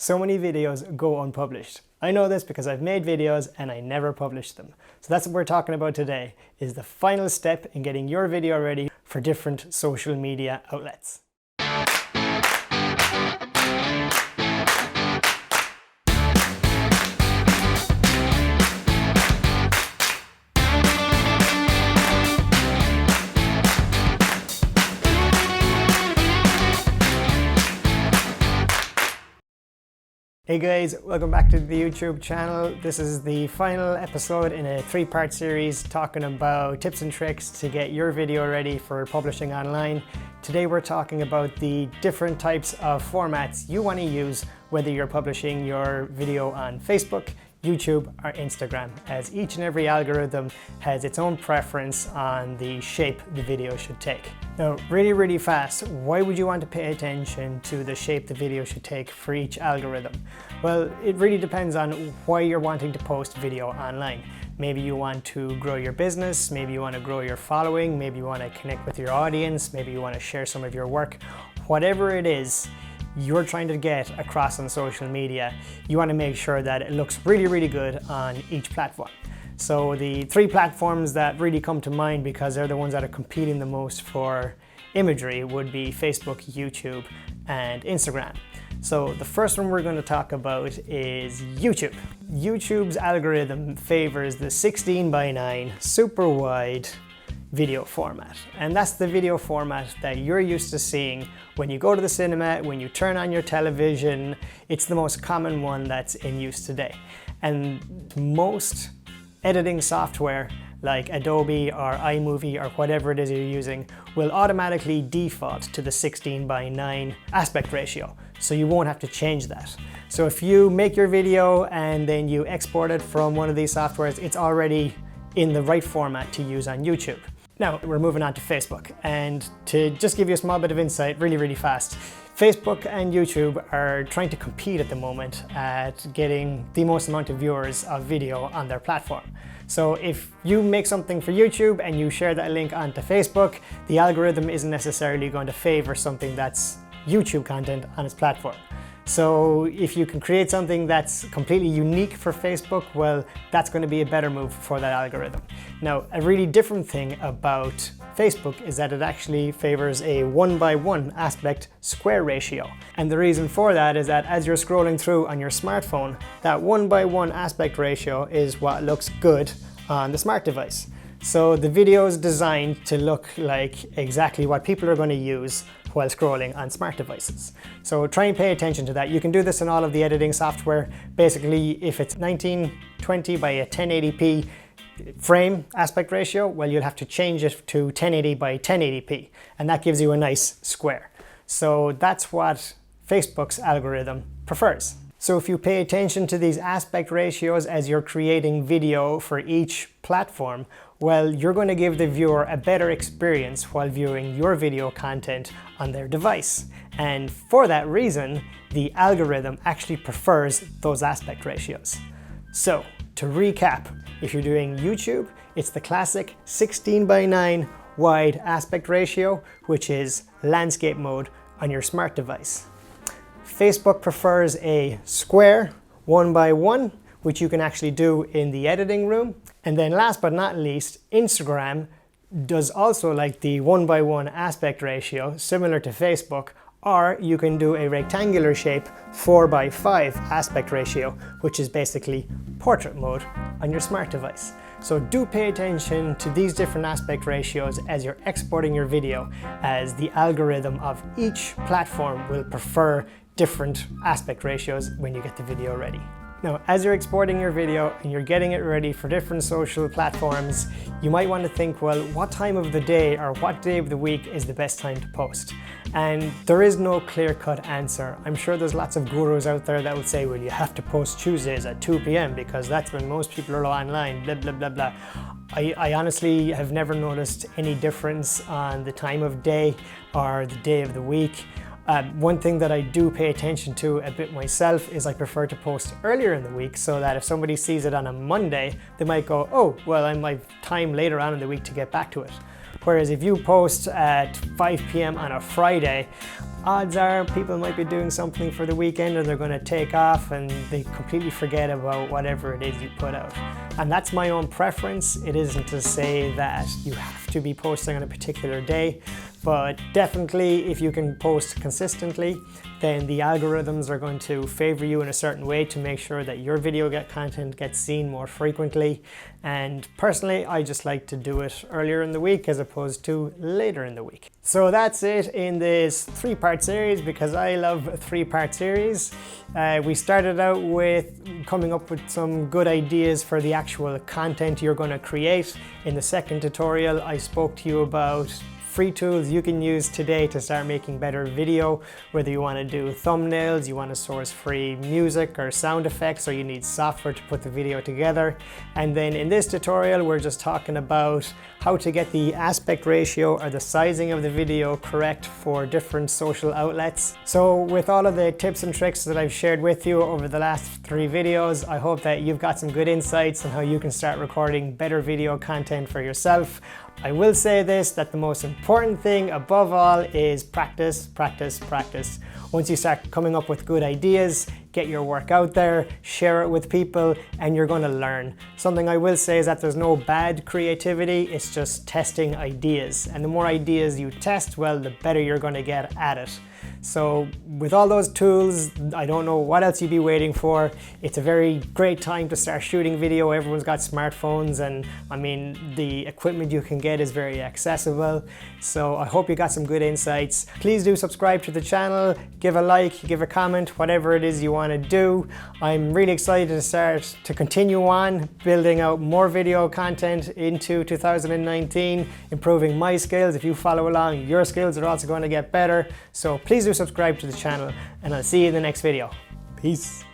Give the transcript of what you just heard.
So many videos go unpublished. I know this because I've made videos and I never publish them. So that's what we're talking about today, is the final step in getting your video ready for different social media outlets. Hey guys, welcome back to the YouTube channel. This is the final episode in a three-part series talking about tips and tricks to get your video ready for publishing online. Today we're talking about the different types of formats you want to use whether you're publishing your video on Facebook, YouTube or Instagram, as each and every algorithm has its own preference on the shape the video should take. Now, really fast, why would you want to pay attention to the shape the video should take for each algorithm? Well, it really depends on why you're wanting to post video online. Maybe you want to grow your business, maybe you want to grow your following, maybe you want to connect with your audience, maybe you want to share some of your work. Whatever it is you're trying to get across on social media, you want to make sure that it looks really good on each platform. So the three platforms that really come to mind, because they're the ones that are competing the most for imagery, would be Facebook, YouTube and Instagram. So the first one we're going to talk about is YouTube. YouTube's algorithm favors the 16:9 super wide video format, and that's the video format that you're used to seeing when you go to the cinema, when you turn on your television. It's the most common one that's in use today, and most editing software like Adobe or iMovie or whatever it is you're using will automatically default to the 16:9 aspect ratio, so you won't have to change that. So if you make your video and then you export it from one of these softwares, it's already in the right format to use on YouTube. Now we're moving on to Facebook, and to just give you a small bit of insight really fast, Facebook and YouTube are trying to compete at the moment at getting the most amount of viewers of video on their platform. So if you make something for YouTube and you share that link onto Facebook, the algorithm isn't necessarily going to favor something that's YouTube content on its platform. So if you can create something that's completely unique for Facebook, well, that's going to be a better move for that algorithm. Now, a really different thing about Facebook is that it actually favors a 1:1 aspect square ratio. And the reason for that is that as you're scrolling through on your smartphone, that 1:1 aspect ratio is what looks good on the smart device. So the video is designed to look like exactly what people are going to use while scrolling on smart devices. So try and pay attention to that. You can do this in all of the editing software. Basically, if it's 1920 by a 1080p frame aspect ratio, well, you'll have to change it to 1080 by 1080p, and that gives you a nice square. So that's what Facebook's algorithm prefers. So if you pay attention to these aspect ratios as you're creating video for each platform, well, you're going to give the viewer a better experience while viewing your video content on their device. And for that reason, the algorithm actually prefers those aspect ratios. So to recap, if you're doing YouTube, it's the classic 16:9 wide aspect ratio, which is landscape mode on your smart device. Facebook prefers a square 1:1, which you can actually do in the editing room. And then last but not least, Instagram does also like the 1:1 aspect ratio, similar to Facebook, or you can do a rectangular shape 4:5 aspect ratio, which is basically portrait mode on your smart device. So do pay attention to these different aspect ratios as you're exporting your video, as the algorithm of each platform will prefer different aspect ratios when you get the video ready. Now, as you're exporting your video and you're getting it ready for different social platforms, you might want to think, well, what time of the day or what day of the week is the best time to post? And there is no clear-cut answer. I'm sure there's lots of gurus out there that would say, well, you have to post Tuesdays at 2 p.m. because that's when most people are online, blah. I honestly have never noticed any difference on the time of day or the day of the week. One thing that I do pay attention to a bit myself is I prefer to post earlier in the week, so that if somebody sees it on a Monday, they might go, oh, well, I might have time later on in the week to get back to it. Whereas if you post at 5 p.m. on a Friday, odds are people might be doing something for the weekend or they're going to take off and they completely forget about whatever it is you put out. And that's my own preference. It isn't to say that you have to be posting on a particular day, but definitely if you can post consistently, then the algorithms are going to favor you in a certain way to make sure that your video content gets seen more frequently. And personally, I just like to do it earlier in the week as opposed to later in the week. So that's it in this 3-part series, because I love a 3-part series. We started out with coming up with some good ideas for the actual content you're going to create. In the second tutorial, I spoke to you about free tools you can use today to start making better video, whether you want to do thumbnails, you want to source free music or sound effects, or you need software to put the video together. And then in this tutorial, we're just talking about how to get the aspect ratio or the sizing of the video correct for different social outlets. So with all of the tips and tricks that I've shared with you over the last 3 videos, I hope that you've got some good insights on how you can start recording better video content for yourself. I will say this, that the most important thing above all is practice, practice, practice. Once you start coming up with good ideas, get your work out there, share it with people, and you're going to learn. Something I will say is that there's no bad creativity, it's just testing ideas. And the more ideas you test, well, the better you're going to get at it. So with all those tools, I don't know what else you'd be waiting for. It's a very great time to start shooting video. Everyone's got smartphones, and I mean, the equipment you can get is very accessible. So I hope you got some good insights. Please do subscribe to the channel, give a like, give a comment, whatever it is you want to do. I'm really excited to start to continue on building out more video content into 2019, improving my skills. If you follow along, your skills are also going to get better. So please do subscribe to the channel, and I'll see you in the next video. Peace.